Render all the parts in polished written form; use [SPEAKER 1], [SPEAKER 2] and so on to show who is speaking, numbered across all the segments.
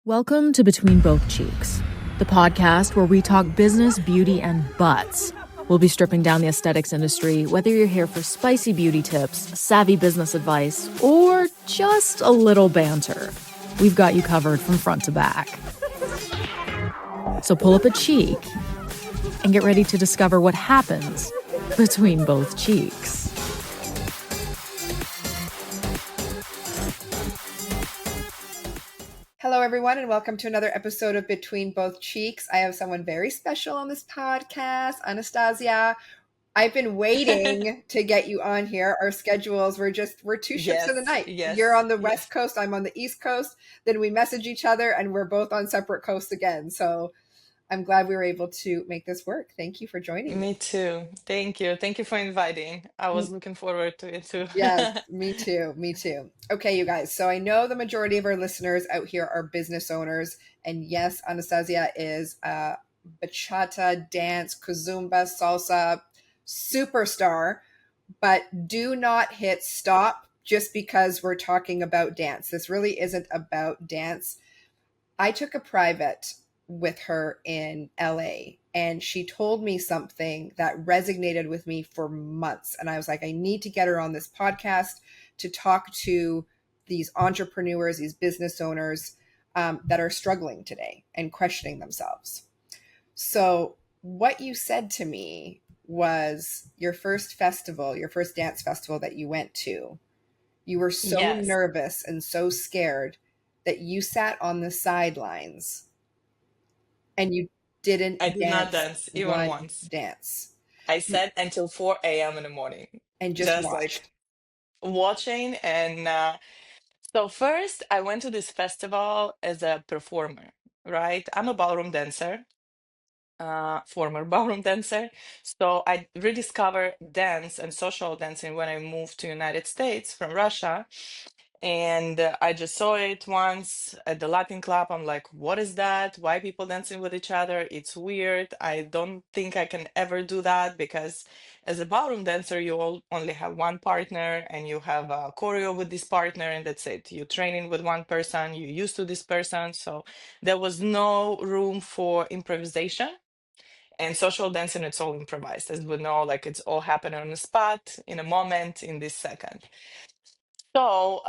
[SPEAKER 1] Welcome to Between Both Cheeks, the podcast where we talk business, beauty, and butts. We'll be stripping down the aesthetics industry, whether you're here for spicy beauty tips, savvy business advice, or just a little banter. We've got you covered from front to back. So pull up a cheek and get ready to discover what happens between both cheeks.
[SPEAKER 2] Hello, everyone, and welcome to another episode of Between Both Cheeks. I have someone very special on this podcast, Anastasia. I've been waiting to get you on here. Our schedules we're two ships in the night. You're on the West Coast, I'm on the East Coast. Then we message each other and we're both on separate coasts again. So I'm glad we were able to make this work. Thank you for joining me.
[SPEAKER 3] Me too. Thank you. Thank you for inviting. I was looking forward to it too.
[SPEAKER 2] Yes, me too. Me too. Okay, you guys. So I know the majority of our listeners out here are business owners. And yes, Anastasia is a bachata, dance, kazumba, salsa superstar. But do not hit stop just because we're talking about dance. This really isn't about dance. I took a private with her in LA and she told me something that resonated with me for months. And I was like, I need to get her on this podcast to talk to these entrepreneurs, these business owners that are struggling today and questioning themselves. So what you said to me was your first festival, your first dance festival that you went to. You were so
[SPEAKER 3] Yes.
[SPEAKER 2] nervous and so scared that you sat on the sidelines and you didn't
[SPEAKER 3] I did not dance even
[SPEAKER 2] one
[SPEAKER 3] once.
[SPEAKER 2] dance
[SPEAKER 3] I sat until 4 a.m. in the morning,
[SPEAKER 2] and just
[SPEAKER 3] just
[SPEAKER 2] watched.
[SPEAKER 3] like watching. And so first, I went to this festival as a performer, right? I'm a ballroom dancer, former ballroom dancer. So I rediscovered dance and social dancing when I moved to United States from Russia. And I just saw it once at the Latin club. I'm like, what is that? Why people dancing with each other? It's weird. I don't think I can ever do that because as a ballroom dancer, you all only have one partner and you have a choreo with this partner, and that's it. You're training with one person, you're used to this person. So there was no room for improvisation. And social dancing, it's all improvised. As we know, like it's all happening on the spot, in a moment, in this second. So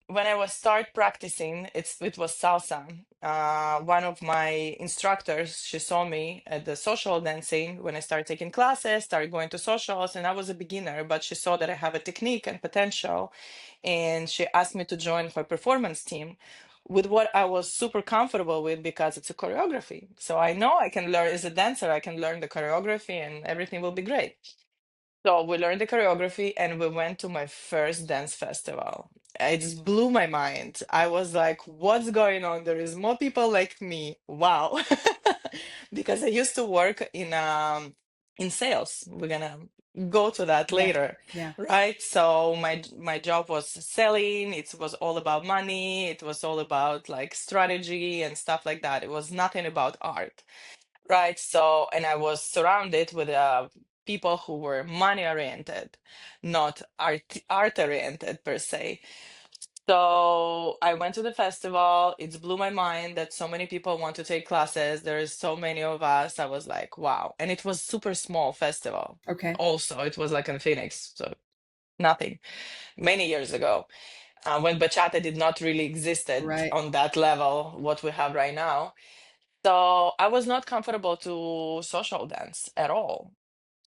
[SPEAKER 3] when I was start practicing, it was salsa. One of my instructors, she saw me at the social dancing when I started taking classes, started going to socials, and I was a beginner, but she saw that I have a technique and potential, and she asked me to join her performance team with what I was super comfortable with because it's a choreography. So I know I can learn as a dancer, I can learn the choreography and everything will be great. So we learned the choreography and we went to my first dance festival. It just blew my mind. I was like, what's going on? There is more people like me. Wow. Because I used to work in sales. We're gonna go to that later.
[SPEAKER 2] Yeah.
[SPEAKER 3] Right? So my job was selling. It was all about money. It was all about like strategy and stuff like that. It was nothing about art. Right. So, and I was surrounded with people who were money oriented, not art oriented per se. So I went to the festival. It blew my mind that so many people want to take classes. There's so many of us. I was like, wow. And it was super small festival.
[SPEAKER 2] Okay.
[SPEAKER 3] Also, it was like in Phoenix, so nothing. Many years ago, when bachata did not really existed
[SPEAKER 2] Right.
[SPEAKER 3] on that level, what we have right now. So I was not comfortable to social dance at all.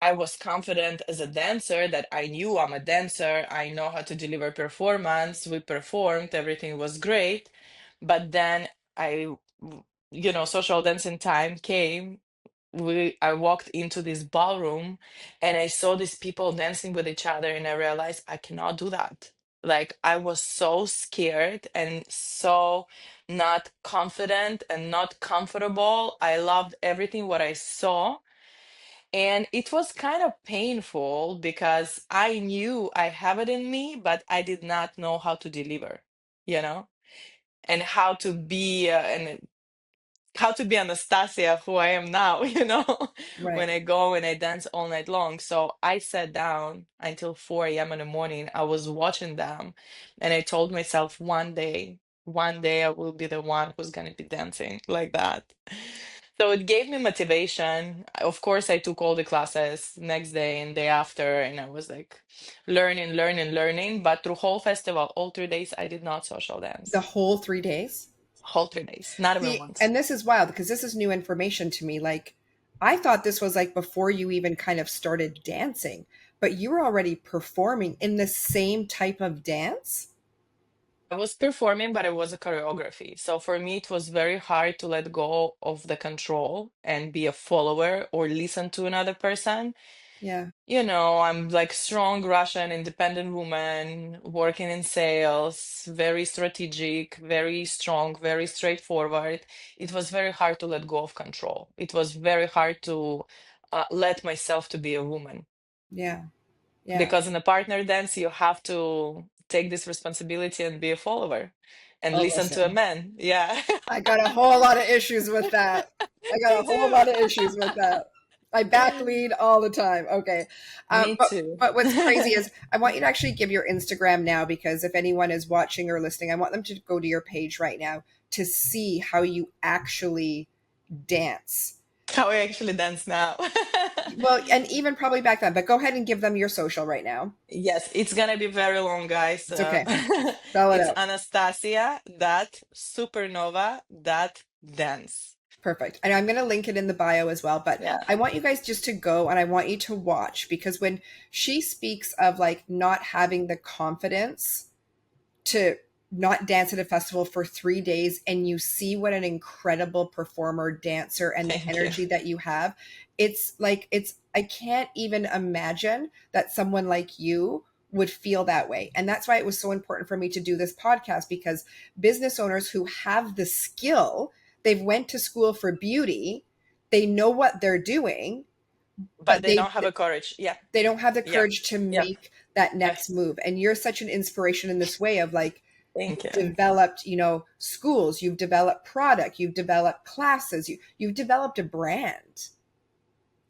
[SPEAKER 3] I was confident as a dancer that I knew I'm a dancer. I know how to deliver performance. We performed, everything was great. But then social dancing time came. I walked into this ballroom and I saw these people dancing with each other, and I realized I cannot do that. Like I was so scared and so not confident and not comfortable. I loved everything what I saw, and it was kind of painful because I knew I have it in me, but I did not know how to deliver, you know, and how to be Anastasia, who I am now,
[SPEAKER 2] Right.
[SPEAKER 3] when I go and I dance all night long. So I sat down until 4 a.m. in the morning. I was watching them and I told myself one day one day I will be the one who's going to be dancing like that. So it gave me motivation. Of course, I took all the classes next day and day after, and I was like learning, learning, learning. But through whole festival, all 3 days, I did not social
[SPEAKER 2] The
[SPEAKER 3] dance.
[SPEAKER 2] whole 3 days?
[SPEAKER 3] Whole 3 days, not even
[SPEAKER 2] See,
[SPEAKER 3] once.
[SPEAKER 2] and this is wild because this is new information to me. Like, I thought this was like before you even kind of started dancing, but you were already performing in the same type of dance?
[SPEAKER 3] I was performing, but it was a choreography. So for me, it was very hard to let go of the control and be a follower or listen to another person.
[SPEAKER 2] Yeah.
[SPEAKER 3] I'm like strong Russian independent woman working in sales, very strategic, very strong, very straightforward. It was very hard to let go of control. It was very hard to let myself to be a woman
[SPEAKER 2] Yeah. Yeah.
[SPEAKER 3] because in a partner dance you have to take this responsibility and be a follower and
[SPEAKER 2] Oh,
[SPEAKER 3] listen to a
[SPEAKER 2] listen.
[SPEAKER 3] man. Yeah.
[SPEAKER 2] I got a whole lot of issues with that. I got
[SPEAKER 3] Me
[SPEAKER 2] a whole lot of
[SPEAKER 3] too.
[SPEAKER 2] issues with that. I back lead all the time. Okay.
[SPEAKER 3] Me too.
[SPEAKER 2] But what's crazy is I want you to actually give your Instagram now, because if anyone is watching or listening, I want them to go to your page right now to see how you actually dance.
[SPEAKER 3] How I actually dance now.
[SPEAKER 2] Well, and even probably back then, but go ahead and give them your social right now.
[SPEAKER 3] Yes, it's gonna be very long, guys.
[SPEAKER 2] It's okay. Spell it
[SPEAKER 3] It's
[SPEAKER 2] out.
[SPEAKER 3] Anastasia that Supernova that dance.
[SPEAKER 2] Perfect. And I'm going to link it in the bio as well. But
[SPEAKER 3] Yeah.
[SPEAKER 2] I want you guys just to go and I want you to watch, because when she speaks of like not having the confidence to not dance at a festival for 3 days, and you see what an incredible performer, dancer, and the
[SPEAKER 3] Thank you.
[SPEAKER 2] energy that you have, I can't even imagine that someone like you would feel that way. And that's why it was so important for me to do this podcast, because business owners who have the skill, they've went to school for beauty, they know what they're doing,
[SPEAKER 3] But
[SPEAKER 2] but
[SPEAKER 3] they don't have a courage. Yeah.
[SPEAKER 2] they don't have the
[SPEAKER 3] Yep.
[SPEAKER 2] courage to
[SPEAKER 3] Yep.
[SPEAKER 2] make that
[SPEAKER 3] Yep.
[SPEAKER 2] next move. And you're such an inspiration in this way of like,
[SPEAKER 3] Thank
[SPEAKER 2] you've
[SPEAKER 3] you.
[SPEAKER 2] developed, schools, you've developed product, you've developed classes, you've developed a brand,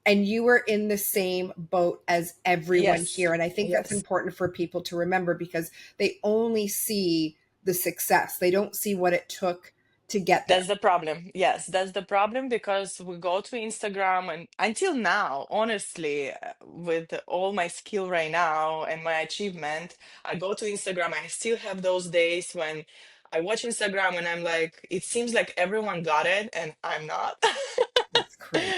[SPEAKER 2] and you were in the same boat as everyone
[SPEAKER 3] Yes.
[SPEAKER 2] here. And I think that's
[SPEAKER 3] Yes.
[SPEAKER 2] important for people to remember, because they only see the success. They don't see what it took to get there.
[SPEAKER 3] That's the problem. Yes, that's the problem because we go to Instagram and until now, honestly, with all my skill right now and my achievement, I go to Instagram. I still have those days when I watch Instagram and I'm like, it seems like everyone got it and I'm not.
[SPEAKER 2] That's crazy.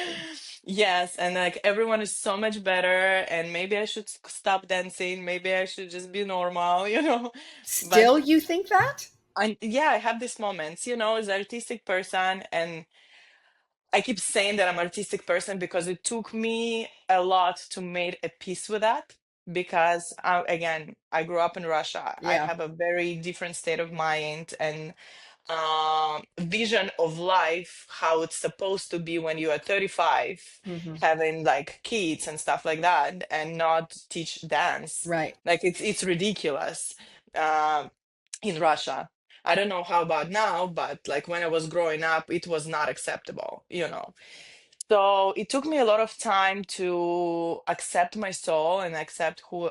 [SPEAKER 3] Yes, and like everyone is so much better, and maybe I should stop dancing. Maybe I should just be normal. But
[SPEAKER 2] Still, you think that?
[SPEAKER 3] yeah, I have these moments, as an artistic person, and I keep saying that I'm an artistic person because it took me a lot to make a peace with that. Because again, I grew up in Russia. I
[SPEAKER 2] Yeah.
[SPEAKER 3] have a very different state of mind and vision of life, how it's supposed to be when you are 35,
[SPEAKER 2] Hmm.
[SPEAKER 3] having like kids and stuff like that, and not teach dance.
[SPEAKER 2] Right.
[SPEAKER 3] Like it's ridiculous uh, in Russia. I don't know how about now, but like when I was growing up, it was not acceptable. So it took me a lot of time to accept my soul and accept who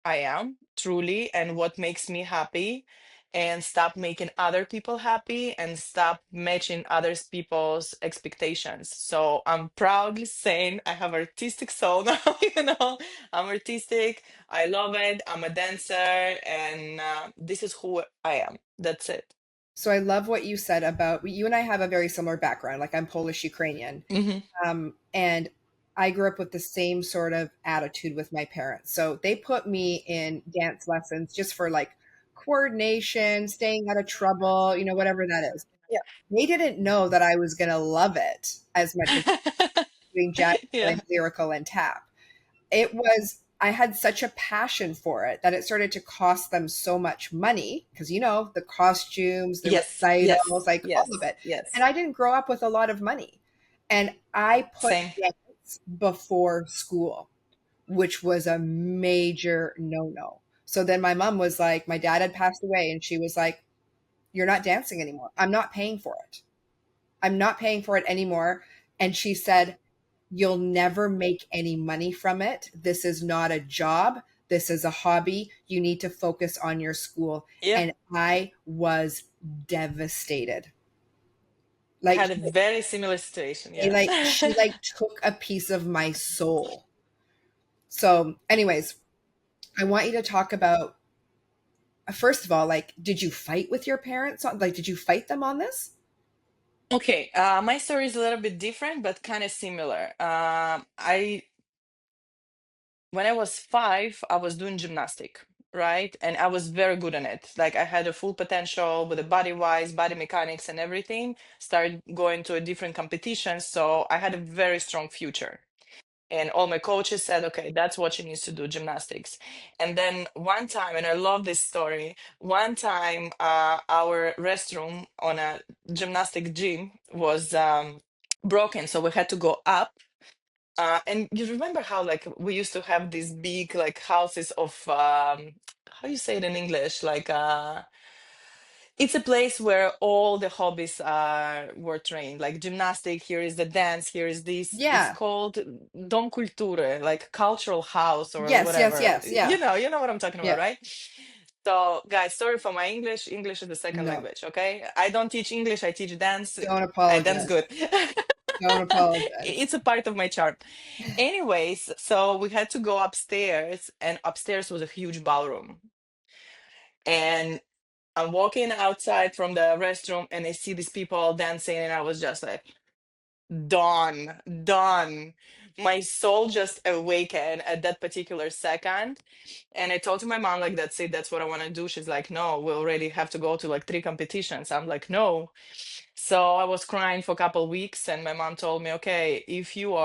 [SPEAKER 3] I am truly and what makes me happy, and stop making other people happy and stop matching others people's expectations. So I'm proudly saying I have artistic soul now, I'm artistic. I love it. I'm a dancer and this is who I am. That's it.
[SPEAKER 2] So I love what you said about, you and I have a very similar background. Like, I'm Polish Ukrainian.
[SPEAKER 3] Hmm.
[SPEAKER 2] And I grew up with the same sort of attitude with my parents. So they put me in dance lessons just for like coordination, staying out of trouble, whatever that is.
[SPEAKER 3] Yeah.
[SPEAKER 2] They didn't know that I was going to love it as much as doing jazz
[SPEAKER 3] Yeah.
[SPEAKER 2] and lyrical and tap. I had such a passion for it that it started to cost them so much money, because, the costumes, the
[SPEAKER 3] Yes. Yes.
[SPEAKER 2] recitals, like all of
[SPEAKER 3] Yes.
[SPEAKER 2] it. And
[SPEAKER 3] Yes.
[SPEAKER 2] I didn't grow up with a lot of money. And I put
[SPEAKER 3] Same.
[SPEAKER 2] dance before school, which was a major no-no. So then my mom was like, my dad had passed away, and she was like, "You're not dancing anymore. I'm not paying for it. I'm not paying for it anymore." And she said, "You'll never make any money from it. This is not a job. This is a hobby. You need to focus on your school."
[SPEAKER 3] Yeah.
[SPEAKER 2] And I was devastated.
[SPEAKER 3] I
[SPEAKER 2] Like
[SPEAKER 3] had a very similar situation.
[SPEAKER 2] he
[SPEAKER 3] Yeah.
[SPEAKER 2] like she like took a piece of my soul. So, anyways, I want you to talk about first of all, like, did you fight with your parents? Like, did you fight them on this?
[SPEAKER 3] Okay, my story is a little bit different, but kind of similar. I When I was 5, I was doing gymnastic, right? And I was very good in it. Like I had a full potential with the body wise, body mechanics and everything. Started going to a different competitions, so I had a very strong future. And all my coaches said, okay, that's what she needs to do, gymnastics. And then one time, and I love this story, one time our restroom on a gymnastic gym was broken. So we had to go up. And you remember how like we used to have these big like houses of how you say it in English? Like it's a place where all the hobbies were trained, like gymnastic. Here is the dance. Here is this. It's
[SPEAKER 2] Yeah.
[SPEAKER 3] called Dom Culture, like cultural house or
[SPEAKER 2] Yes, yes,
[SPEAKER 3] whatever.
[SPEAKER 2] yes. Yeah.
[SPEAKER 3] You know what I'm talking about,
[SPEAKER 2] Yeah.
[SPEAKER 3] right? So, guys, sorry for my English. English is the second
[SPEAKER 2] No.
[SPEAKER 3] language. Okay, I don't teach English. I teach dance.
[SPEAKER 2] Don't
[SPEAKER 3] I dance
[SPEAKER 2] apologize.
[SPEAKER 3] good.
[SPEAKER 2] Don't apologize.
[SPEAKER 3] It's a part of my charm. Anyways, so we had to go upstairs, and upstairs was a huge ballroom. And I'm walking outside from the restroom and I see these people all dancing, and I was just like, done, done. My soul just awakened at that particular second. And I told to my mom, like, that's it, that's what I want to do. She's like, no, we already have to go to like 3 competitions. I'm like, no. So I was crying for a couple weeks, and my mom told me, okay, if you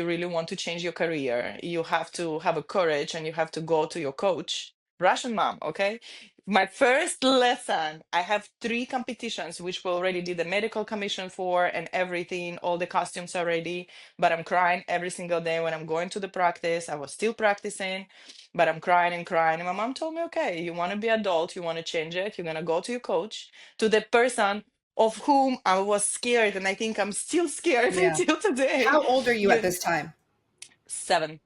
[SPEAKER 3] really want to change your career, you have to have a courage and you have to go to your coach. Russian mom, okay? My first lesson, I have 3 competitions, which we already did the medical commission for and everything, all the costumes already. But I'm crying every single day when I'm going to the practice. I was still practicing, but I'm crying and crying. And my mom told me, okay, you want to be adult, you want to change it, you're going to go to your coach, to the person of whom I was scared, and I think I'm still scared
[SPEAKER 2] Yeah.
[SPEAKER 3] until today.
[SPEAKER 2] How old are you at
[SPEAKER 3] You
[SPEAKER 2] this time?
[SPEAKER 3] 7.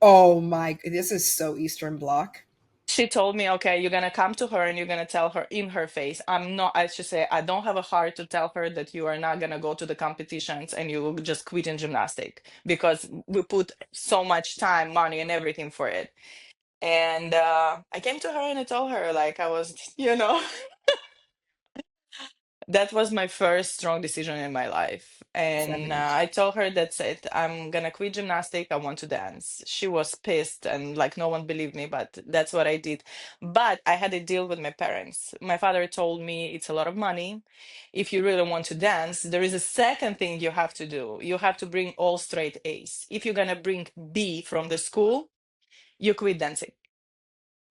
[SPEAKER 2] Oh my, this is so Eastern Bloc.
[SPEAKER 3] She told me, okay, you're gonna come to her and you're gonna tell her in her face. I'm not, I should say, I don't have a heart to tell her that you are not gonna go to the competitions and you will just quit in gymnastic because we put so much time, money, and everything for it. And I came to her and I told her, like, I was, that was my first strong decision in my life. And
[SPEAKER 2] 70s.
[SPEAKER 3] I told her, that's it. I'm gonna quit gymnastic. I want to dance. She was pissed and like no one believed me, but that's what I did. But I had a deal with my parents. My father told me it's a lot of money. If you really want to dance, there is a second thing you have to do. You have to bring all straight A's. If you're gonna bring B from the school, you quit dancing.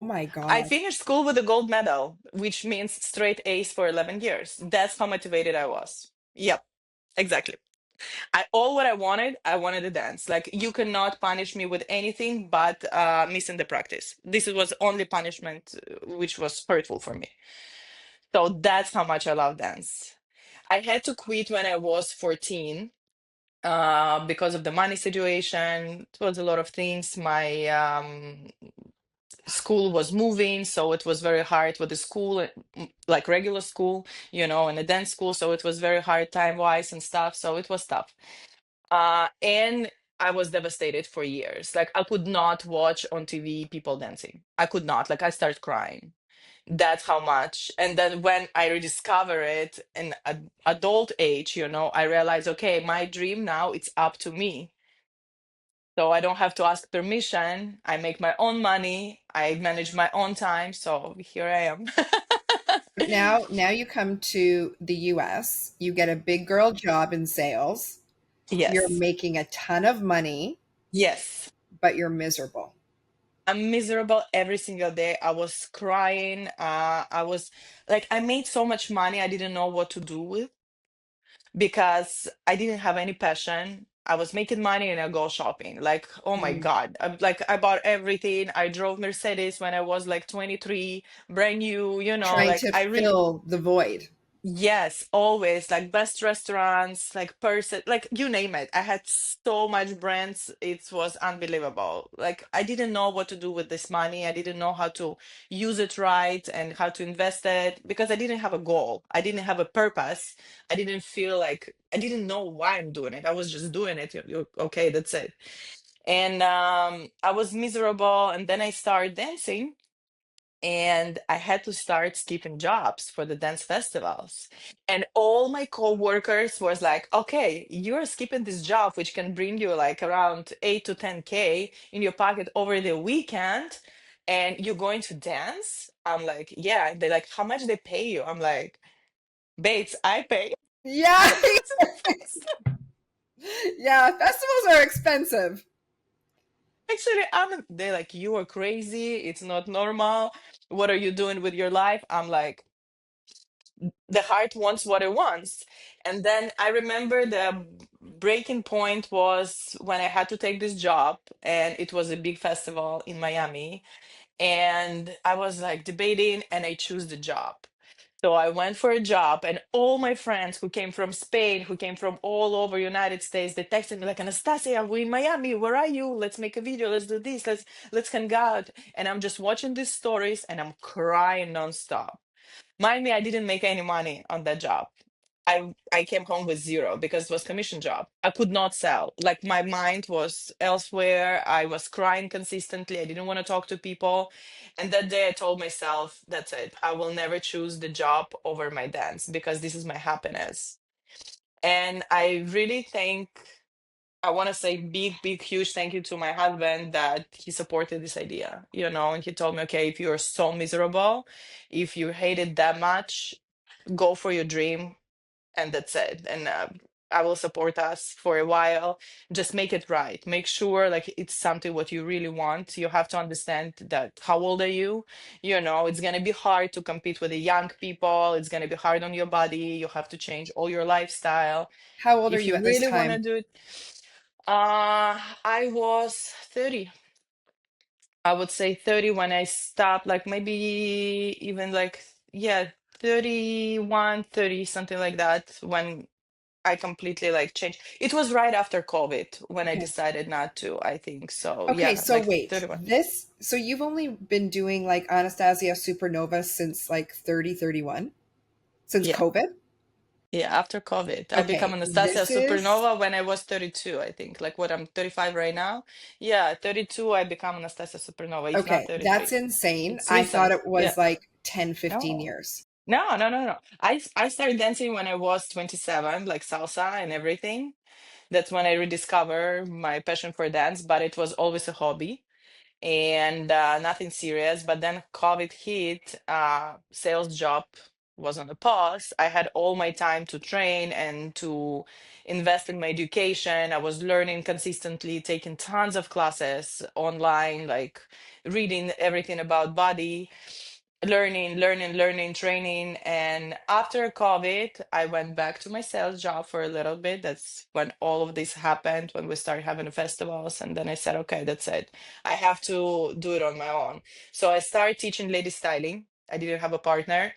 [SPEAKER 2] Oh my
[SPEAKER 3] I
[SPEAKER 2] God.
[SPEAKER 3] finished school with a gold medal, which means straight A's for 11 years. That's how motivated I was. Yep, exactly. All what I wanted to dance. Like you cannot punish me with anything but missing the practice. This was only punishment which was hurtful for me. So that's how much I love dance. I had to quit when I was 14 because of the money situation. It was a lot of things. My school was moving, so it was very hard with the school, like regular school, and a dance school. So it was very hard time wise and stuff. So it was tough. And I was devastated for years. Like I could not watch on TV people dancing. I could not. Like I started crying. That's how much. And then when I rediscover it in adult age, I realized, okay, my dream now it's up to me, so I don't have to ask permission. I make my own money. I manage my own time. So here I am.
[SPEAKER 2] Now you come to the US, you get a big girl job in sales. You're
[SPEAKER 3] Yes.
[SPEAKER 2] making a ton of money,
[SPEAKER 3] Yes.
[SPEAKER 2] but you're miserable.
[SPEAKER 3] I'm miserable every single day. I was crying. I was like, I made so much money. I didn't know what to do with because I didn't have any passion. I was making money and I go shopping. Like, oh my
[SPEAKER 2] Mm.
[SPEAKER 3] God. I bought everything. I drove Mercedes when I was like 23, brand new,
[SPEAKER 2] Trying
[SPEAKER 3] like
[SPEAKER 2] to
[SPEAKER 3] I really
[SPEAKER 2] fill the void.
[SPEAKER 3] Yes, always like best restaurants, like person, like you name it. I had so much brands. It was unbelievable. Like I didn't know what to do with this money. I didn't know how to use it right and how to invest it because I didn't have a goal. I didn't have a purpose. I didn't feel like I didn't know why I'm doing it. I was just doing it. Okay, that's it. And I was miserable. And then I started dancing and I had to start skipping jobs for the dance festivals. And all my coworkers was like, "Okay, you're skipping this job, which can bring you like around 8 to 10K in your pocket over the weekend, and you're going to dance." I'm like, "Yeah." They're like, "How much they pay you?" I'm like, "Babes, I pay."
[SPEAKER 2] Yeah.
[SPEAKER 3] It's a festival.
[SPEAKER 2] Yeah, festivals are expensive.
[SPEAKER 3] Actually, they're like, "You are crazy. It's not normal. What are you doing with your life?" I'm like, the heart wants what it wants. And then I remember the breaking point was when I had to take this job, and it was a big festival in Miami. And I was like debating, and I choose the job. So I went for a job, and all my friends who came from Spain, who came from all over United States, they texted me like, "Anastasia, we're in Miami. Where are you? Let's make a video. Let's do this. Let's hang out." And I'm just watching these stories, and I'm crying nonstop. Mind me, I didn't make any money on that job. I came home with zero because it was commission job. I could not sell. Like my mind was elsewhere. I was crying consistently. I didn't want to talk to people. And that day I told myself, that's it. I will never choose the job over my dance because this is my happiness. And I really think I want to say big, big, huge thank you to my husband that he supported this idea, and he told me, okay, if you're so miserable, if you hate it that much, go for your dream, and that's it. And I will support us for a while. Just make it right. Make sure like it's something what you really want. You have to understand that how old are you? It's gonna be hard to compete with the young people. It's gonna be hard on your body. You have to change all your lifestyle
[SPEAKER 2] How old are
[SPEAKER 3] if
[SPEAKER 2] you
[SPEAKER 3] you
[SPEAKER 2] at this
[SPEAKER 3] really want to
[SPEAKER 2] time?
[SPEAKER 3] do it. I was 30. I would say 30 when I stopped, like maybe even like, yeah, 31, 30, something like that, when I completely like changed. It was right after COVID when I
[SPEAKER 2] Okay.
[SPEAKER 3] decided not to, I think. So
[SPEAKER 2] Okay,
[SPEAKER 3] yeah,
[SPEAKER 2] so
[SPEAKER 3] like
[SPEAKER 2] wait.
[SPEAKER 3] 31.
[SPEAKER 2] So you've only been doing like Anastasia Supernova since like 30, 31, since
[SPEAKER 3] Yeah.
[SPEAKER 2] COVID?
[SPEAKER 3] Yeah, after COVID. I become
[SPEAKER 2] Okay,
[SPEAKER 3] Anastasia
[SPEAKER 2] this is
[SPEAKER 3] Supernova when I was 32, I think. Like what I'm 35 right now. Yeah, 32, I become Anastasia Supernova, if not
[SPEAKER 2] okay, that's
[SPEAKER 3] 33.
[SPEAKER 2] insane.
[SPEAKER 3] It's
[SPEAKER 2] I thought
[SPEAKER 3] recent.
[SPEAKER 2] it
[SPEAKER 3] Yeah.
[SPEAKER 2] was like 10, 15
[SPEAKER 3] No.
[SPEAKER 2] years.
[SPEAKER 3] No, no, no, no. I started dancing when I was 27, like salsa and everything. That's when I rediscovered my passion for dance, but it was always a hobby and nothing serious. But then COVID hit, sales job was on a pause. I had all my time to train and to invest in my education. I was learning consistently, taking tons of classes online, like reading everything about body, learning, training. And after COVID, I went back to my sales job for a little bit. That's when all of this happened, when we started having the festivals. And then I said, okay, that's it. I have to do it on my own. So I started teaching lady styling. I didn't have a partner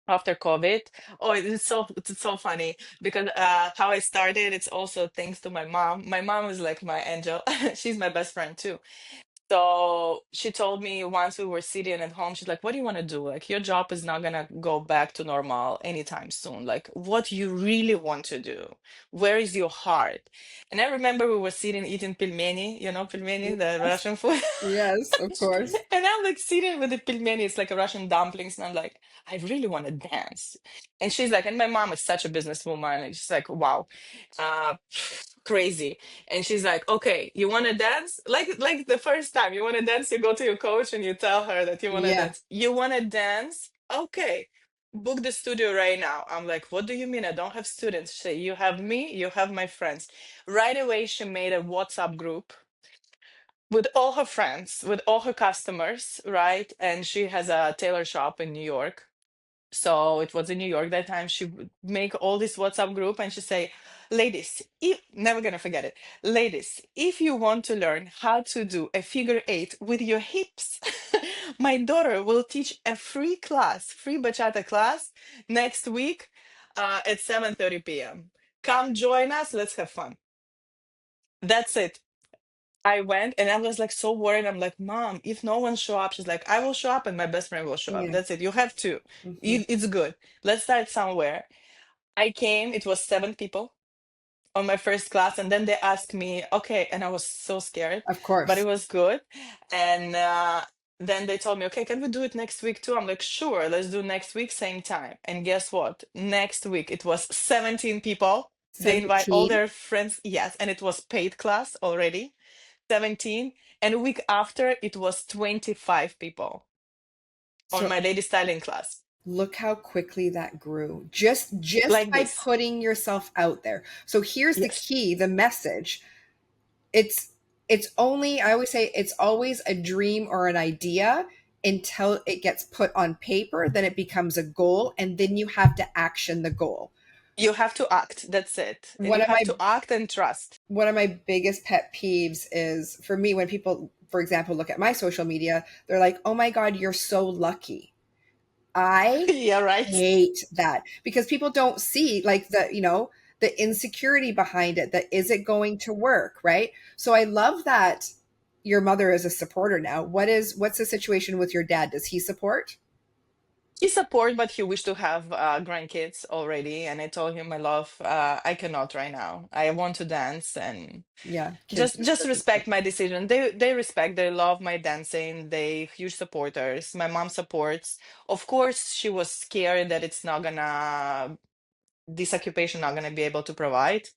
[SPEAKER 3] after COVID. Oh, it's so funny because how I started, it's also thanks to my mom. My mom is like my angel. She's my best friend too. So she told me once we were sitting at home, she's like, "What do you want to do? Like, your job is not gonna go back to normal anytime soon. Like, what you really want to do? Where is your heart?" And I remember we were sitting eating pelmeni, pelmeni, the
[SPEAKER 2] Yes,
[SPEAKER 3] Russian food.
[SPEAKER 2] yes, of course.
[SPEAKER 3] And I'm like sitting with the pelmeni, it's like a Russian dumplings, and I'm like, I really want to dance. And she's like, and my mom is such a businesswoman, and she's like, wow, uh, crazy. And she's like, okay, you want to dance? Like the first time you want to dance, you go to your coach and you tell her that you want to
[SPEAKER 2] Yeah.
[SPEAKER 3] dance. You want to dance? Okay. Book the studio right now. I'm like, what do you mean? I don't have students. She said, you have me, you have my friends. Right away, she made a WhatsApp group with all her friends, with all her customers, right? And she has a tailor shop in New York. So it was in New York that time. She would make all this WhatsApp group and she say, ladies, if never gonna forget it, ladies, if you want to learn how to do a figure eight with your hips, my daughter will teach a free class, free bachata class next week. at 7:30 p.m. Come join us. Let's have fun. That's it. I went and I was like so worried. I'm like, Mom, if no one show up, she's like, I will show up and my best friend will show up.
[SPEAKER 2] Yeah.
[SPEAKER 3] That's it. You have to.
[SPEAKER 2] Hmm.
[SPEAKER 3] It's good. Let's start somewhere. I came, it was 7 people on my first class, and then they asked me, okay, and I was so scared,
[SPEAKER 2] Of
[SPEAKER 3] but it
[SPEAKER 2] course.
[SPEAKER 3] was good. And then they told me, okay, can we do it next week too? I'm like, sure, let's do next week, same time. And guess what? Next week it was 17 people. They invite all
[SPEAKER 2] 17.
[SPEAKER 3] their friends, yes, and it was paid class already, 17. And a week after, it was 25 people on
[SPEAKER 2] So
[SPEAKER 3] my lady styling class,
[SPEAKER 2] look how quickly that grew. Just
[SPEAKER 3] like
[SPEAKER 2] by
[SPEAKER 3] this.
[SPEAKER 2] putting yourself out there. So here's the
[SPEAKER 3] Yes.
[SPEAKER 2] key, the message. It's it's only, I always say, it's always a dream or an idea until it gets put on paper, then it becomes a goal, and then you have to action the goal.
[SPEAKER 3] You have to act. That's it. And
[SPEAKER 2] One
[SPEAKER 3] you
[SPEAKER 2] of
[SPEAKER 3] have
[SPEAKER 2] my
[SPEAKER 3] to act and trust.
[SPEAKER 2] one of my biggest pet peeves is, for me, when people, for example, look at my social media, they're like, "Oh my God, you're so lucky." I
[SPEAKER 3] Yeah, right.
[SPEAKER 2] hate that because people don't see, like, the insecurity behind it, that is it going to work, right? So I love that your mother is a supporter now. What's the situation with your dad? Does he support?
[SPEAKER 3] He support, but he wished to have grandkids already. And I told him, my love, I cannot right now. I want to dance, and
[SPEAKER 2] Yeah, kids
[SPEAKER 3] just
[SPEAKER 2] are
[SPEAKER 3] respect my decision. They respect. They love my dancing. They huge supporters. My mom supports. Of course, she was scared that it's not gonna this occupation not gonna be able to provide.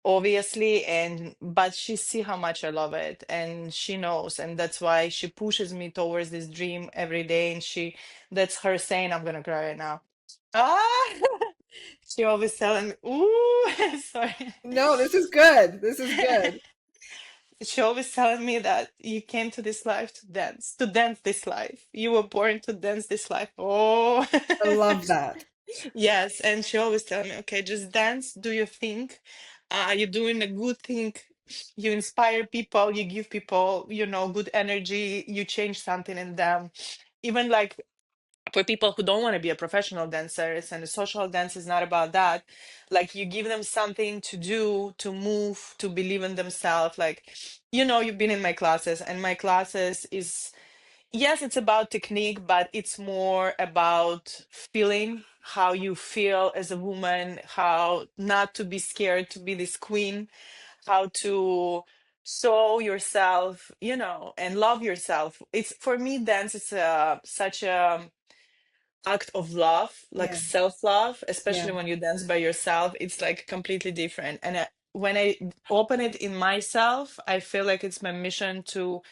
[SPEAKER 3] Obviously, and but she see how much I love it, and she knows, and that's why she pushes me towards this dream every day. And that's her saying, I'm gonna cry right now. Ah, she always telling me, ooh, sorry.
[SPEAKER 2] No, this is good. This is good.
[SPEAKER 3] She always telling me that you came to this life to dance this life. You were born to dance this life. Oh.
[SPEAKER 2] I love that.
[SPEAKER 3] Yes, and she always tell me, okay, just dance, do your thing. You're doing a good thing. You inspire people, you give people, good energy, you change something in them. Even like for people who don't want to be a professional dancers, and the social dance is not about that. Like you give them something to do, to move, to believe in themselves. Like, you've been in my classes, and my classes is, yes, it's about technique, but it's more about feeling how you feel as a woman, how not to be scared to be this queen, how to show yourself, and love yourself. It's for me, dance is such a act of love, like
[SPEAKER 2] Yeah,
[SPEAKER 3] self-love, especially
[SPEAKER 2] yeah,
[SPEAKER 3] when you dance by yourself. It's like completely different. And when I open it in myself, I feel like it's my mission to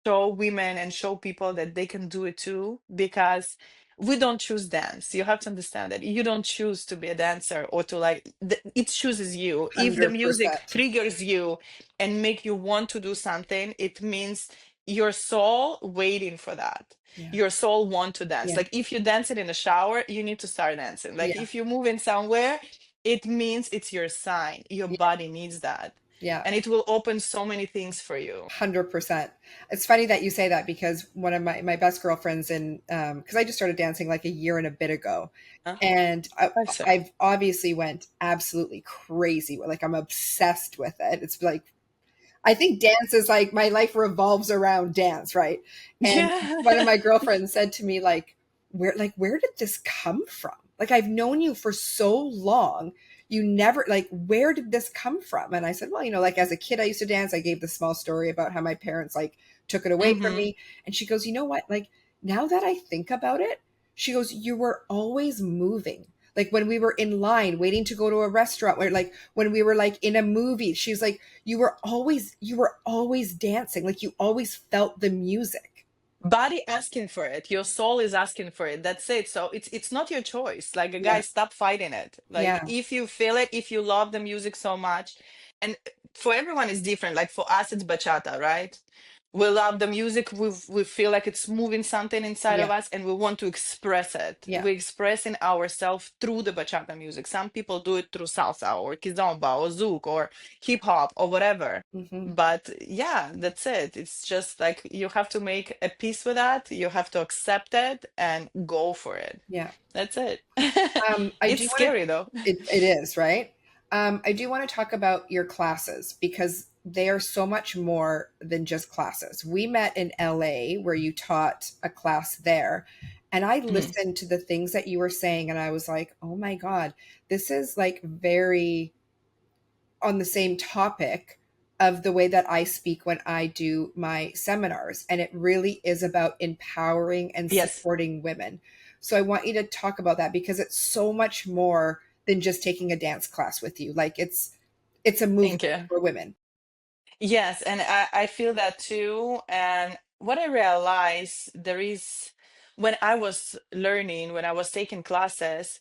[SPEAKER 3] show women and show people that they can do it too, because we don't choose dance. You have to understand that you don't choose to be a dancer, or to like it chooses you. If the music
[SPEAKER 2] 100%.
[SPEAKER 3] triggers you and make you want to do something, it means your soul waiting for that.
[SPEAKER 2] Yeah,
[SPEAKER 3] Your soul want to dance.
[SPEAKER 2] yeah,
[SPEAKER 3] Like if you dance it in the shower, you need to start dancing. Like
[SPEAKER 2] yeah,
[SPEAKER 3] if you move in somewhere, it means it's your sign. Your
[SPEAKER 2] yeah,
[SPEAKER 3] body needs that,
[SPEAKER 2] yeah.
[SPEAKER 3] and it will open so many things for you.
[SPEAKER 2] 100%. It's funny that you say that because one of my best girlfriends, in because I just started dancing like a year and a bit ago,
[SPEAKER 3] Huh?
[SPEAKER 2] and
[SPEAKER 3] I see.
[SPEAKER 2] I've obviously went absolutely crazy. Like, I'm obsessed with it. It's like, I think dance is like, my life revolves around dance, right? And
[SPEAKER 3] Yeah.
[SPEAKER 2] one of my girlfriends said to me, where did this come from? Like, I've known you for so long. You never, like, where did this come from? And I said, well, like, as a kid, I used to dance. I gave the small story about how my parents, like, took it away from
[SPEAKER 3] Hmm.
[SPEAKER 2] me. And she goes, you know what? Like, now that I think about it, she goes, you were always moving. Like, when we were in line waiting to go to a restaurant, where, like, when we were like in a movie, she's like, you were always dancing. Like, you always felt the music.
[SPEAKER 3] Body asking for it. Your soul is asking for it. That's it. So it's not your choice. Like a
[SPEAKER 2] Yeah.
[SPEAKER 3] guy, stop fighting it. Like
[SPEAKER 2] Yeah.
[SPEAKER 3] if you feel it, if you love the music so much, and for everyone it's different. Like for us, it's bachata, right? We love the music. We feel like it's moving something inside
[SPEAKER 2] Yeah.
[SPEAKER 3] of us, and we want to express it.
[SPEAKER 2] Yeah.
[SPEAKER 3] We express in ourselves through the bachata music. Some people do it through salsa or kizomba or zouk or hip hop or whatever.
[SPEAKER 2] Hmm.
[SPEAKER 3] But yeah, that's it. It's just like you have to make a peace with that. You have to accept it and go for it.
[SPEAKER 2] Yeah.
[SPEAKER 3] That's it.
[SPEAKER 2] I
[SPEAKER 3] It's
[SPEAKER 2] do want to,
[SPEAKER 3] scary though.
[SPEAKER 2] it is, right? I do want to talk about your classes because they are so much more than just classes. We met in LA where you taught a class there. And I
[SPEAKER 3] Mm.
[SPEAKER 2] listened to the things that you were saying, and I was like, oh my God, this is like very on the same topic of the way that I speak when I do my seminars. And it really is about empowering and
[SPEAKER 3] Yes.
[SPEAKER 2] supporting women. So I want you to talk about that because it's so much more than just taking a dance class with you. Like it's a
[SPEAKER 3] Thank
[SPEAKER 2] movement
[SPEAKER 3] you.
[SPEAKER 2] for women.
[SPEAKER 3] Yes, and I feel that too. And what I realized there is when I was learning, when I was taking classes,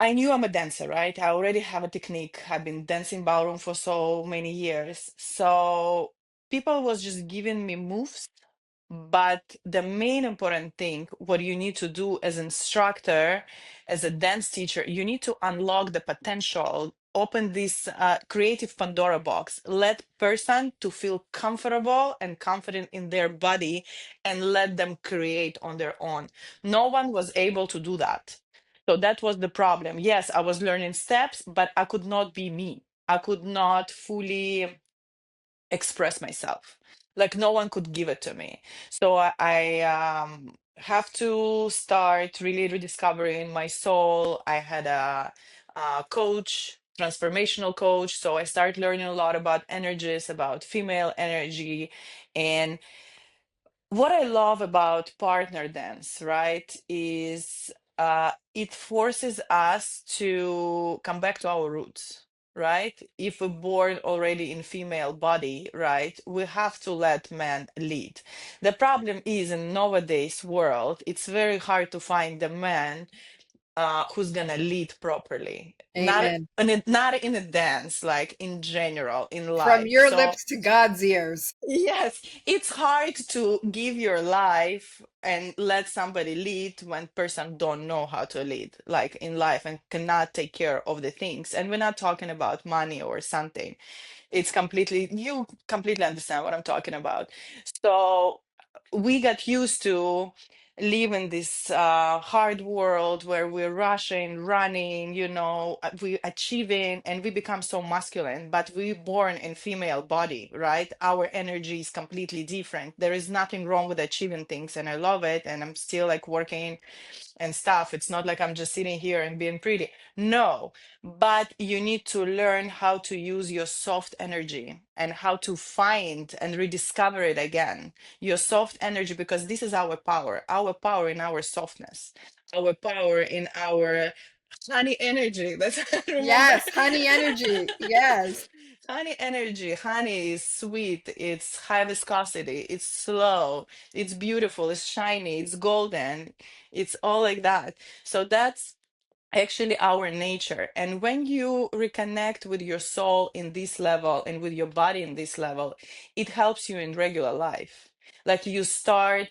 [SPEAKER 3] I knew I'm a dancer, right? I already have a technique. I've been dancing ballroom for so many years. So people was just giving me moves. But the main important thing, what you need to do as instructor, as a dance teacher, you need to unlock the potential, open this creative Pandora box, let person to feel comfortable and confident in their body and let them create on their own. No one was able to do that. So that was the problem. Yes, I was learning steps, but I could not be me. I could not fully express myself. Like no one could give it to me. So I have to start really rediscovering my soul. I had a coach, transformational coach. So I started learning a lot about energies, about female energy, and what I love about partner dance, right, is it forces us to come back to our roots, right? If we're born already in female body, right, we have to let men lead. The problem is in nowadays world, it's very hard to find a man who's gonna lead properly.
[SPEAKER 2] Amen.
[SPEAKER 3] Not in a dance, like in general, in
[SPEAKER 2] From
[SPEAKER 3] life.
[SPEAKER 2] your
[SPEAKER 3] So
[SPEAKER 2] lips to God's ears.
[SPEAKER 3] yes, it's hard to give your life and let somebody lead when person don't know how to lead, like in life, and cannot take care of the things. And we're not talking about money or something. It's completely, you completely understand what I'm talking about. So we got used to live in this hard world where we're rushing, running, we achieving, and we become so masculine, but we born in female body, right? Our energy is completely different. There is nothing wrong with achieving things, and I love it, and I'm still like working and stuff. It's not like I'm just sitting here and being pretty. No, but you need to learn how to use your soft energy and how to find and rediscover it again. Your soft energy, because this is our power in our softness, our power in our honey energy. That's remember.
[SPEAKER 2] Yes, honey energy. Yes.
[SPEAKER 3] Honey energy. Honey is sweet. It's high viscosity. It's slow. It's beautiful. It's shiny. It's golden. It's all like that. So that's actually our nature. And when you reconnect with your soul in this level and with your body in this level, it helps you in regular life. Like you start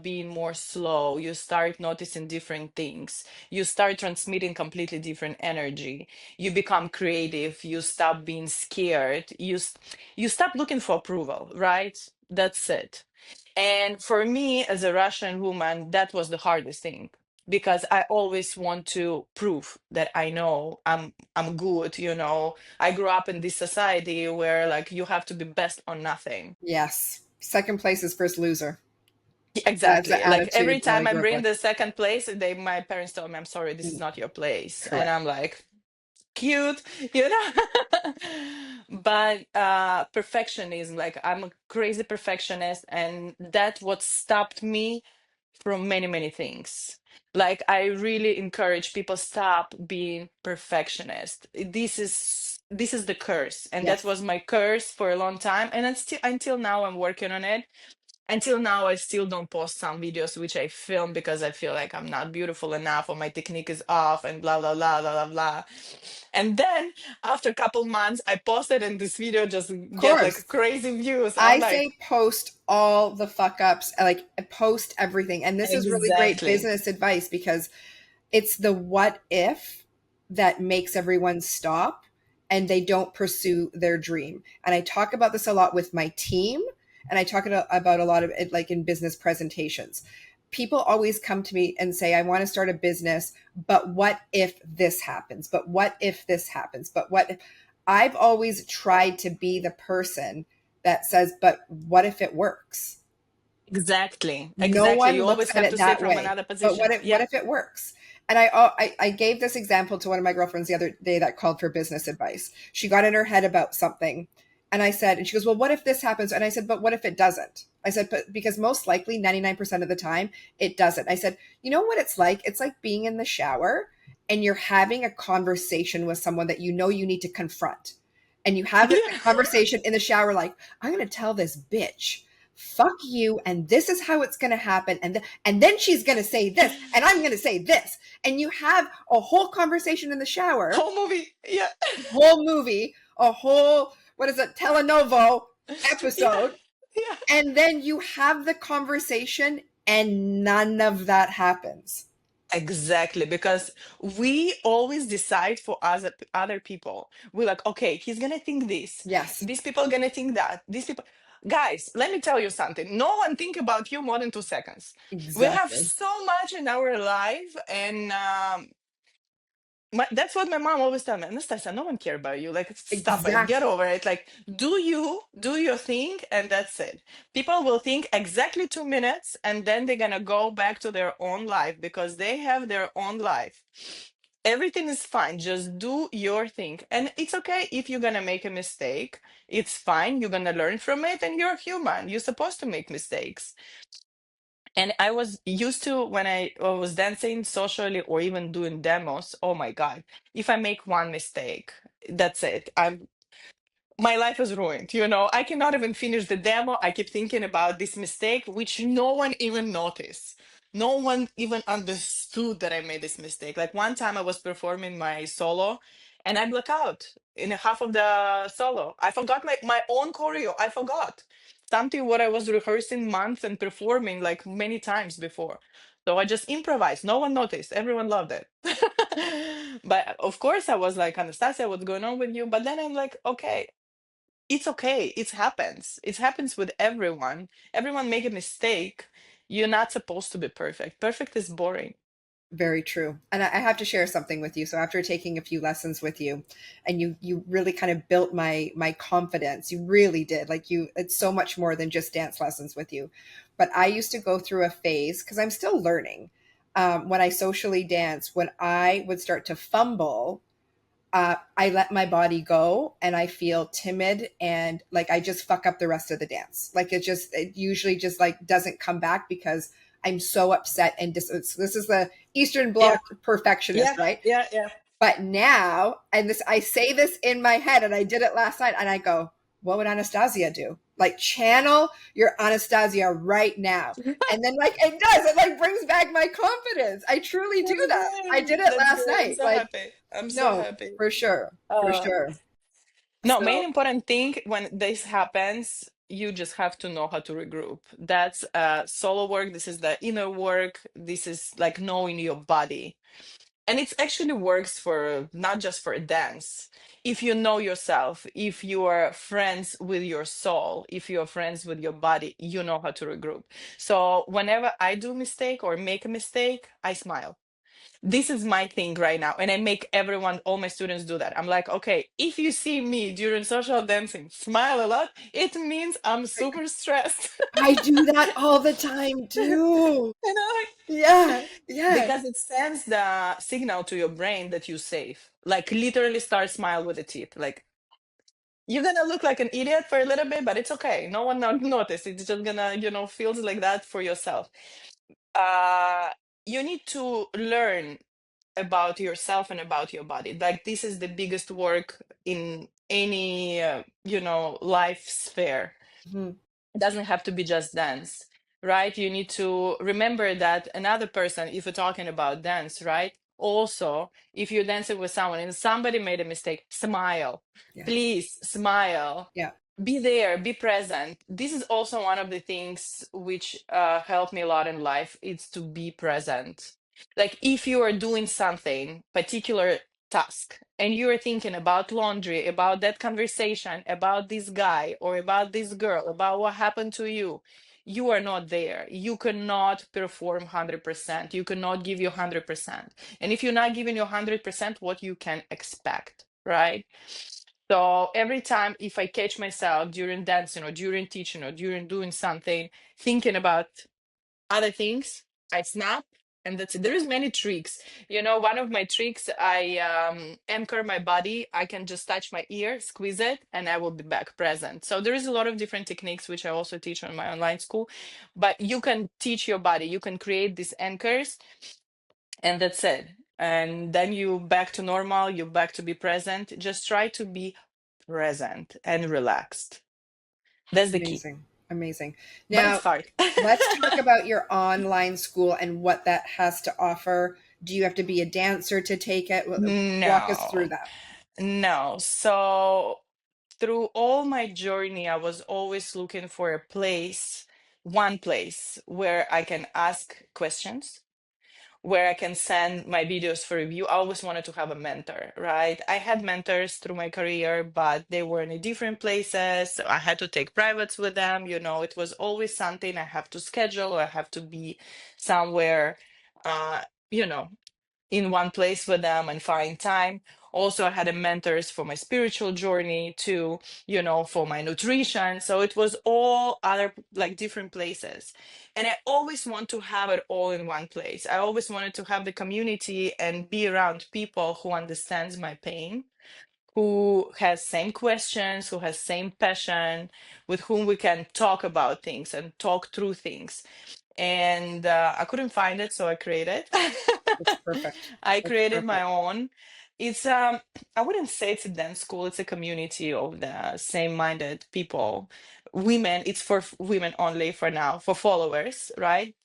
[SPEAKER 3] being more slow, you start noticing different things, you start transmitting completely different energy, you become creative, you stop being scared, you stop looking for approval, right? That's it. And for me, as a Russian woman, that was the hardest thing because I always want to prove that I know I'm good, I grew up in this society where like you have to be best on nothing.
[SPEAKER 2] Yes. Second place is first loser. That's the
[SPEAKER 3] Exactly. Like every
[SPEAKER 2] attitude that I
[SPEAKER 3] time I
[SPEAKER 2] grew up
[SPEAKER 3] bring
[SPEAKER 2] with.
[SPEAKER 3] the second place, my parents tell me, I'm sorry, this is
[SPEAKER 2] Mm,
[SPEAKER 3] not your place. And
[SPEAKER 2] correct.
[SPEAKER 3] I'm like, cute, you know. But perfectionism, like I'm a crazy perfectionist, and that's what stopped me from many many things. Like I really encourage people stop being perfectionist. This is the curse, and that
[SPEAKER 2] Yes.
[SPEAKER 3] was my curse for a long time, and it's still until now I'm working on it. until now I still don't post some videos which I film because I feel like I'm not beautiful enough or my technique is off and blah blah blah blah blah blah. And then after a couple months I posted and this video just
[SPEAKER 2] Of
[SPEAKER 3] get
[SPEAKER 2] course.
[SPEAKER 3] like crazy views. I'm
[SPEAKER 2] I
[SPEAKER 3] like,
[SPEAKER 2] say post all the fuck ups, like post everything. And this is really great
[SPEAKER 3] exactly.
[SPEAKER 2] business advice because it's the what if that makes everyone stop and they don't pursue their dream. And I talk about this a lot with my team, and I talk about a lot of it like in business presentations. People always come to me and say, I want to start a business, but what if this happens? But what if this happens? But what if? I've always tried to be the person that says, but what if it works?
[SPEAKER 3] Exactly.
[SPEAKER 2] No
[SPEAKER 3] Exactly.
[SPEAKER 2] one
[SPEAKER 3] You
[SPEAKER 2] looks
[SPEAKER 3] always
[SPEAKER 2] at
[SPEAKER 3] have
[SPEAKER 2] it
[SPEAKER 3] to say
[SPEAKER 2] that
[SPEAKER 3] from
[SPEAKER 2] way.
[SPEAKER 3] another
[SPEAKER 2] But
[SPEAKER 3] position.
[SPEAKER 2] what
[SPEAKER 3] Yeah.
[SPEAKER 2] if it works? And I gave this example to one of my girlfriends the other day that called for business advice. She got in her head about something. And I said, and she goes, well, what if this happens? And I said, but what if it doesn't? I said, but because most likely 99% of the time it doesn't. I said, you know what it's like? It's like being in the shower and you're having a conversation with someone that you know you need to confront. And you have the
[SPEAKER 3] Yeah.
[SPEAKER 2] conversation in the shower, like, I'm going to tell this bitch fuck you, and this is how it's going to happen, and then she's going to say this and I'm going to say this, and you have a whole conversation in the shower,
[SPEAKER 3] Whole movie. Yeah.
[SPEAKER 2] whole movie, a whole, what is it, telenovo
[SPEAKER 3] Yeah.
[SPEAKER 2] episode,
[SPEAKER 3] Yeah.
[SPEAKER 2] and then you have the conversation and none of that happens.
[SPEAKER 3] Exactly, because we always decide for other people. We're like, okay, he's gonna think this.
[SPEAKER 2] Yes,
[SPEAKER 3] These people gonna think that. These people, guys, let me tell you something. No one think about you more than 2 seconds. We have
[SPEAKER 2] exactly,
[SPEAKER 3] so much in our life, and that's what my mom always tell me. Anastasia, no one care about you. Like, stop it, get
[SPEAKER 2] exactly.
[SPEAKER 3] over it. Like, do your thing, and that's it. People will think exactly 2 minutes, and then they're gonna go back to their own life because they have their own life. Everything is fine. Just do your thing, and it's okay if you're gonna make a mistake. It's fine. You're gonna learn from it, and you're human. You're supposed to make mistakes. And I was used to when I was dancing socially or even doing demos. Oh my God. If I make one mistake, that's it. My life is ruined. I cannot even finish the demo. I keep thinking about this mistake, which no one even noticed. No one even understood that I made this mistake. Like one time I was performing my solo and I black out in a half of the solo. I forgot my own choreo. I forgot something what I was rehearsing months and performing like many times before. So I just improvised. No one noticed. Everyone loved it. But of course I was like, Anastasia, what's going on with you? But then I'm like, okay, it's okay. It happens. It happens with everyone. Everyone make a mistake. You're not supposed to be perfect. Perfect is boring.
[SPEAKER 2] Very true. And I have to share something with you. So after taking a few lessons with you, and you really kind of built my confidence. You really did. Like it's so much more than just dance lessons with you. But I used to go through a phase because I'm still learning. When I socially dance, when I would start to fumble, I let my body go and I feel timid and like I just fuck up the rest of the dance. Like it usually just like doesn't come back because I'm so upset and this is the Eastern
[SPEAKER 3] Yeah,
[SPEAKER 2] Bloc perfectionist,
[SPEAKER 3] yeah,
[SPEAKER 2] right?
[SPEAKER 3] yeah, yeah.
[SPEAKER 2] But now, and this, I say this in my head, and I did it last night, and I go, what would Anastasia do? Like, channel your Anastasia right now. And then, like, it does. It, like, brings back my confidence. I truly do
[SPEAKER 3] That's
[SPEAKER 2] that. I
[SPEAKER 3] great.
[SPEAKER 2] did it
[SPEAKER 3] That's
[SPEAKER 2] last
[SPEAKER 3] great. I'm
[SPEAKER 2] night.
[SPEAKER 3] so
[SPEAKER 2] Like,
[SPEAKER 3] happy. I'm so
[SPEAKER 2] no,
[SPEAKER 3] happy.
[SPEAKER 2] for sure. For
[SPEAKER 3] Uh,
[SPEAKER 2] sure.
[SPEAKER 3] no, main
[SPEAKER 2] So,
[SPEAKER 3] important thing when this happens, you just have to know how to regroup. That's solo work. This is the inner work. This is like knowing your body. And it actually works for not just for dance. If you know yourself, if you are friends with your soul, if you're friends with your body, you know how to regroup. So whenever I do mistake or make a mistake, I smile. This is my thing right now, and I make everyone, all my students do that. I'm like, okay, if you see me during social dancing smile a lot, it means I'm super stressed.
[SPEAKER 2] I do that all the time, too.
[SPEAKER 3] You know,
[SPEAKER 2] Yeah. Yeah.
[SPEAKER 3] because it sends the signal to your brain that you're safe. Like literally start smile with the teeth. Like you're gonna look like an idiot for a little bit, but it's okay. No one notice. It's just gonna, feels like that for yourself. Uh, you need to learn about yourself and about your body. Like this is the biggest work in any, life sphere.
[SPEAKER 2] Mhm.
[SPEAKER 3] It doesn't have to be just dance, right? You need to remember that another person, if we're talking about dance, right? Also, if you're dancing with someone and somebody made a mistake, smile.
[SPEAKER 2] Yeah.
[SPEAKER 3] Please smile.
[SPEAKER 2] Yeah.
[SPEAKER 3] Be there, be present. This is also one of the things which helped me a lot in life. It's to be present. Like if you are doing something, particular task, and you are thinking about laundry, about that conversation, about this guy or about this girl, about what happened to you, you are not there. You cannot perform 100%. You cannot give your 100%. And if you're not giving your 100%, what you can expect, right? So every time if I catch myself during dancing or during teaching or during doing something, thinking about other things, I snap and that's it. There is many tricks. You know, one of my tricks, I anchor my body. I can just touch my ear, squeeze it, and I will be back present. So there is a lot of different techniques which I also teach on my online school. But you can teach your body. You can create these anchors, and that's it. And then you back to normal. You back to be present. Just try to be present and relaxed. That's the key.
[SPEAKER 2] Amazing. Amazing.
[SPEAKER 3] But it's
[SPEAKER 2] Now,
[SPEAKER 3] hard.
[SPEAKER 2] let's talk about your online school and what that has to offer. Do you have to be a dancer to take it? Walk us through
[SPEAKER 3] No,
[SPEAKER 2] that.
[SPEAKER 3] no. So through all my journey, I was always looking for a place, one place where I can ask questions, where I can send my videos for review. I always wanted to have a mentor, right? I had mentors through my career, but they were in different places. So I had to take privates with them. You know, it was always something I have to schedule or I have to be somewhere, uh, you know, in one place with them and find time. Also, I had a mentors for my spiritual journey too, you know, for my nutrition. So it was all other like different places. And I always want to have it all in one place. I always wanted to have the community and be around people who understands my pain, who has same questions, who has same passion, with whom we can talk about things and talk through things. And I couldn't find it, so I created.
[SPEAKER 2] It's perfect.
[SPEAKER 3] I
[SPEAKER 2] It's
[SPEAKER 3] created my
[SPEAKER 2] perfect.
[SPEAKER 3] own. It's I wouldn't say it's a dance school. It's a community of the same-minded people, women. It's for women only for now, for followers, right?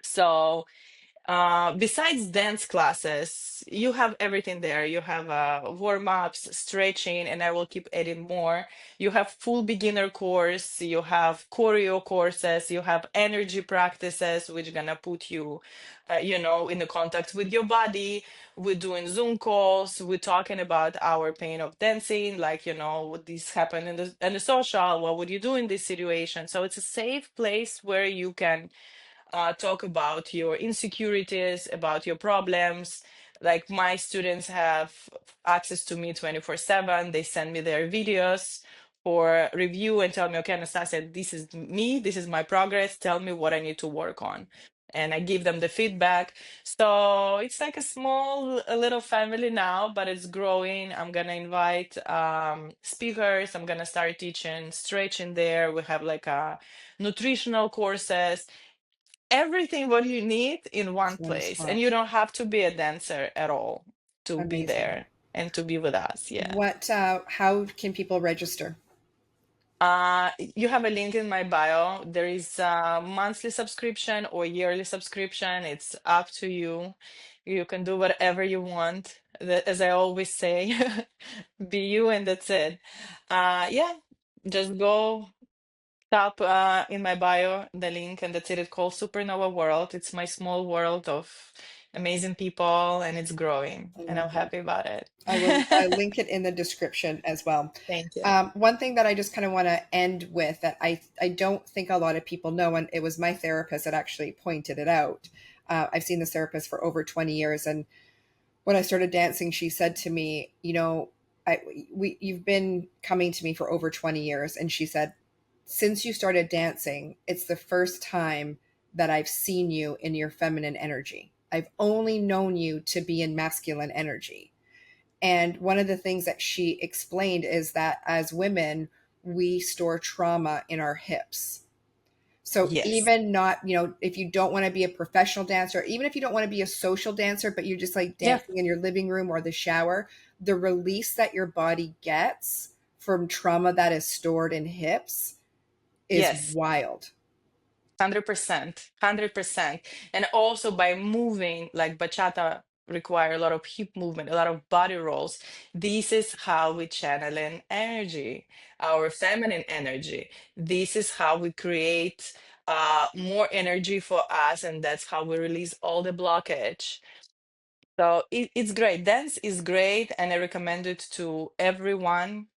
[SPEAKER 3] So besides dance classes, you have everything there. You have warm-ups, stretching, and I will keep adding more. You have full beginner course, you have choreo courses, you have energy practices, which gonna put you, you know, in the contact with your body. We're doing Zoom calls. We're talking about our pain of dancing, like, you know, would this happen in the social? What would you do in this situation? So it's a safe place where you can talk about your insecurities, about your problems. Like my students have access to me 24/7. They send me their videos for review and tell me, okay, Anastasia, this is me, this is my progress. Tell me what I need to work on. And I give them the feedback. So it's like a small, a little family now, but it's growing. I'm gonna invite speakers. I'm gonna start teaching stretching there. We have like a nutritional courses, everything what you need in one
[SPEAKER 2] It's one
[SPEAKER 3] place, and
[SPEAKER 2] spot.
[SPEAKER 3] you don't have to be a dancer at all to be
[SPEAKER 2] Amazing.
[SPEAKER 3] there and to be with us. Yeah.
[SPEAKER 2] What, how can people register?
[SPEAKER 3] You have a link in my bio. There is a monthly subscription or yearly subscription. It's up to you. You can do whatever you want. As I always say, be you and that's it. Yeah, just go tap in my bio the link, and that's it. It's called Supernova World. It's my small world of amazing people, and it's growing,
[SPEAKER 2] I
[SPEAKER 3] and I'm
[SPEAKER 2] love it.
[SPEAKER 3] happy about it.
[SPEAKER 2] I link it in the description as well.
[SPEAKER 3] Thank you.
[SPEAKER 2] One thing that I just kind of want to end with that I don't think a lot of people know, and it was my therapist that actually pointed it out. I've seen this therapist for over 20 years, and when I started dancing, she said to me, you know, you've been coming to me for over 20 years, and she said, since you started dancing, it's the first time that I've seen you in your feminine energy. I've only known you to be in masculine energy. And one of the things that she explained is that as women, we store trauma in our hips. So
[SPEAKER 3] Yes.
[SPEAKER 2] even not, you know, if you don't want to be a professional dancer, even if you don't want to be a social dancer, but you just like
[SPEAKER 3] Yeah.
[SPEAKER 2] dancing in your living room or the shower, the release that your body gets from trauma that is stored in hips is
[SPEAKER 3] Yes.
[SPEAKER 2] wild.
[SPEAKER 3] 100%, 100%. And also by moving, like bachata require a lot of hip movement, a lot of body rolls. This is how we channel in energy, our feminine energy. This is how we create more energy for us, and that's how we release all the blockage. So it's great. Dance is great, and I recommend it to everyone,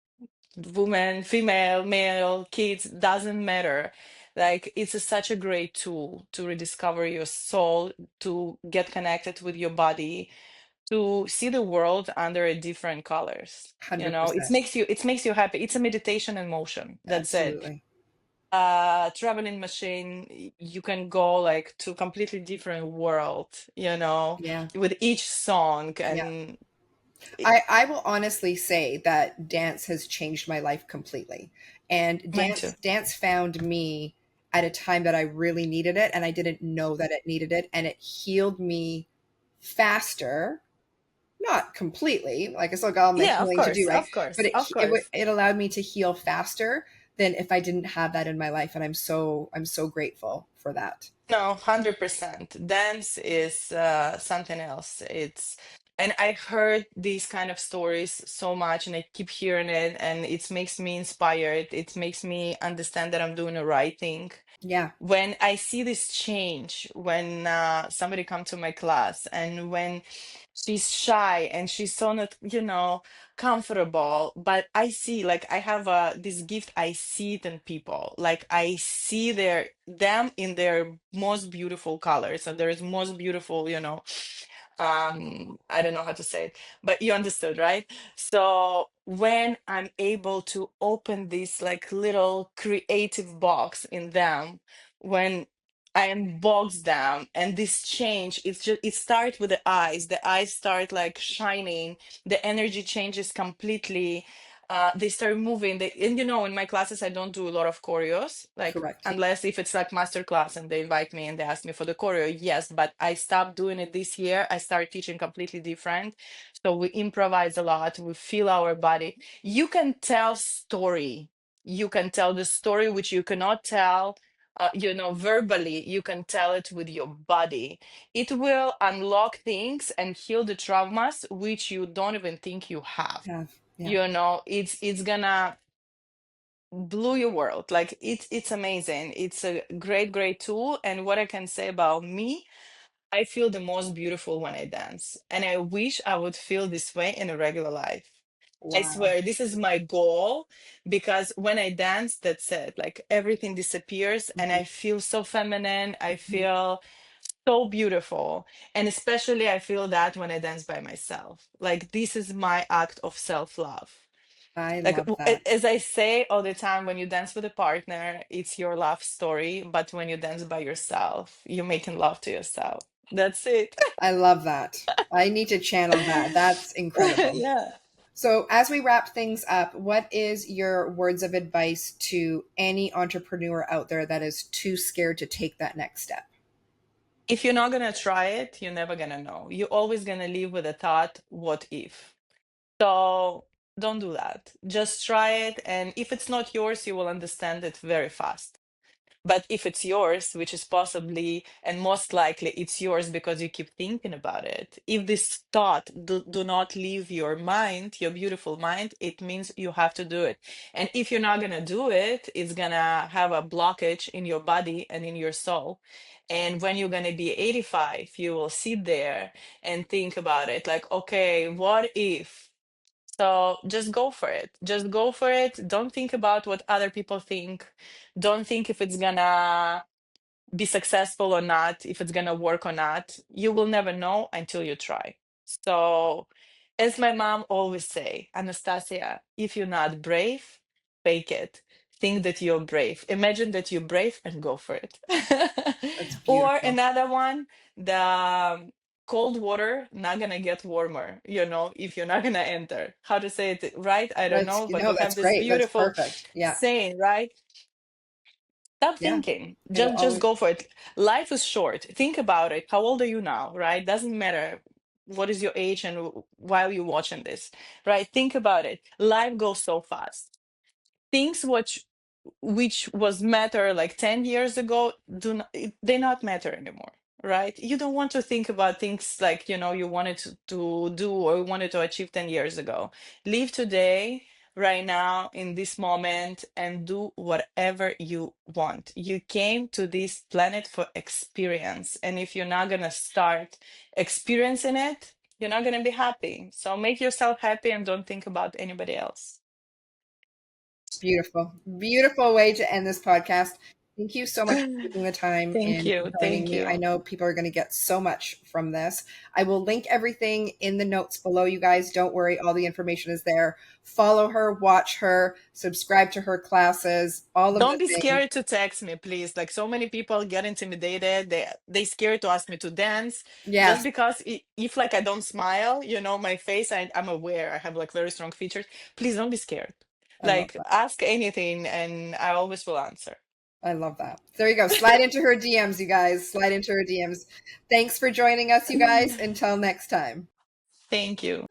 [SPEAKER 3] woman, female, male, kids, doesn't matter. Like it's such a great tool to rediscover your soul, to get connected with your body, to see the world under a different colors. You know,
[SPEAKER 2] 100%.
[SPEAKER 3] it makes you happy. It's a meditation in motion. That's it.
[SPEAKER 2] Absolutely.
[SPEAKER 3] Traveling machine, you can go like to completely different world, you know,
[SPEAKER 2] Yeah.
[SPEAKER 3] with each song.
[SPEAKER 2] Yeah.
[SPEAKER 3] And
[SPEAKER 2] I will honestly say that dance has changed my life completely. And
[SPEAKER 3] mine too.
[SPEAKER 2] dance found me at a time that I really needed it, and I didn't know that it needed it, and it healed me faster. Not completely, like I still got all my
[SPEAKER 3] Yeah, of
[SPEAKER 2] healing to do,
[SPEAKER 3] course,
[SPEAKER 2] right?
[SPEAKER 3] of course,
[SPEAKER 2] But
[SPEAKER 3] of course.
[SPEAKER 2] it allowed me to heal faster than if I didn't have that in my life, and I'm so grateful for that.
[SPEAKER 3] No, 100%. Dance is something else. And I heard these kind of stories so much, and I keep hearing it, and it makes me inspired. It makes me understand that I'm doing the right thing.
[SPEAKER 2] Yeah,
[SPEAKER 3] When I see this change, when somebody come to my class, and when she's shy and she's so not, you know, comfortable, but I see, like, I have this gift. I see it in people. Like I see them in their most beautiful colors, and there is most beautiful, you know, I don't know how to say it, but you understood, right? So when I'm able to open this like little creative box in them, when I unbox them, and this change, it starts with the eyes start like shining, the energy changes completely. They start moving. And you know, in my classes, I don't do a lot of choreos, like
[SPEAKER 2] correct.
[SPEAKER 3] unless if it's like master class and they invite me and they ask me for the choreo, yes. But I stopped doing it this year. I started teaching completely different. So we improvise a lot. We feel our body. You can tell story. You can tell the story which you cannot tell. You know, verbally, you can tell it with your body. It will unlock things and heal the traumas which you don't even think you have.
[SPEAKER 2] Have, yeah.
[SPEAKER 3] You know, it's gonna blow your world. Like it's amazing. It's a great tool. And what I can say about me, I feel the most beautiful when I dance, and I wish I would feel this way in a regular life. I
[SPEAKER 2] Wow.
[SPEAKER 3] swear this is my goal, because when I dance, that's it, like everything disappears and
[SPEAKER 2] Mhm,
[SPEAKER 3] I feel so feminine. I
[SPEAKER 2] mhm.
[SPEAKER 3] feel so beautiful. And especially I feel that when I dance by myself, like this is my act of self-love.
[SPEAKER 2] I
[SPEAKER 3] Like
[SPEAKER 2] love that.
[SPEAKER 3] as I say all the time, when you dance with a partner, it's your love story. But when you dance by yourself, you're making love to yourself. That's it.
[SPEAKER 2] I love that. I need to channel that. That's incredible.
[SPEAKER 3] Yeah.
[SPEAKER 2] So, as we wrap things up, what is your words of advice to any entrepreneur out there that is too scared to take that next step?
[SPEAKER 3] If you're not gonna try it, you're never gonna know. You're always gonna live with the thought, what if? So don't do that. Just try it. And if it's not yours, you will understand it very fast. But if it's yours, which is possibly and most likely it's yours because you keep thinking about it, if this thought do not leave your mind, your beautiful mind, it means you have to do it. And if you're not going to do it, it's going to have a blockage in your body and in your soul. And when you're going to be 85, you will sit there and think about it like, okay, what if? So just go for it. Just go for it. Don't think about what other people think. Don't think if it's gonna be successful or not, if it's gonna work or not. You will never know until you try. So, as my mom always say, Anastasia, if you're not brave, fake it. Think that you're brave. Imagine that you're brave and go for it.
[SPEAKER 2] That's
[SPEAKER 3] Or
[SPEAKER 2] beautiful.
[SPEAKER 3] another one, the cold water not gonna get warmer, you know, if you're not gonna enter. How to say it right? I don't
[SPEAKER 2] That's,
[SPEAKER 3] know,
[SPEAKER 2] you
[SPEAKER 3] but
[SPEAKER 2] know,
[SPEAKER 3] we have
[SPEAKER 2] that's
[SPEAKER 3] this
[SPEAKER 2] great. That's
[SPEAKER 3] beautiful
[SPEAKER 2] perfect. Yeah.
[SPEAKER 3] saying, right? Stop
[SPEAKER 2] Yeah.
[SPEAKER 3] thinking.
[SPEAKER 2] It'll
[SPEAKER 3] Just
[SPEAKER 2] always,
[SPEAKER 3] go for it. Life is short. Think about it. How old are you now, right? Doesn't matter what is your age and while you're watching this, right? Think about it. Life goes so fast. Things which was matter like 10 years ago, they not matter anymore, right? You don't want to think about things like, you wanted to do or wanted to achieve 10 years ago. Live today, right now, in this moment, and do whatever you want. You came to this planet for experience, and if you're not going to start experiencing it, you're not going to be happy. So make yourself happy and don't think about anybody else.
[SPEAKER 2] Beautiful. Beautiful way to end this podcast. Thank you so much for taking the time
[SPEAKER 3] Thank
[SPEAKER 2] and
[SPEAKER 3] you.
[SPEAKER 2] joining
[SPEAKER 3] Thank
[SPEAKER 2] me. I
[SPEAKER 3] you.
[SPEAKER 2] know people are going to get so much from this. I will link everything in the notes below, you guys. Don't worry, all the information is there. Follow her, watch her, subscribe to her classes, all of
[SPEAKER 3] Don't
[SPEAKER 2] the
[SPEAKER 3] be
[SPEAKER 2] things.
[SPEAKER 3] scared to text me, please. Like, so many people get intimidated. They scared to ask me to dance just
[SPEAKER 2] Yes,
[SPEAKER 3] because if like I don't smile, my face, I'm aware I have like very strong features. Please don't be scared.
[SPEAKER 2] I love
[SPEAKER 3] Like,
[SPEAKER 2] that.
[SPEAKER 3] ask anything and I always will answer.
[SPEAKER 2] I love that. There you go. Slide into her DMs, you guys. Slide into her DMs. Thanks for joining us, you guys. Until next time.
[SPEAKER 3] Thank you.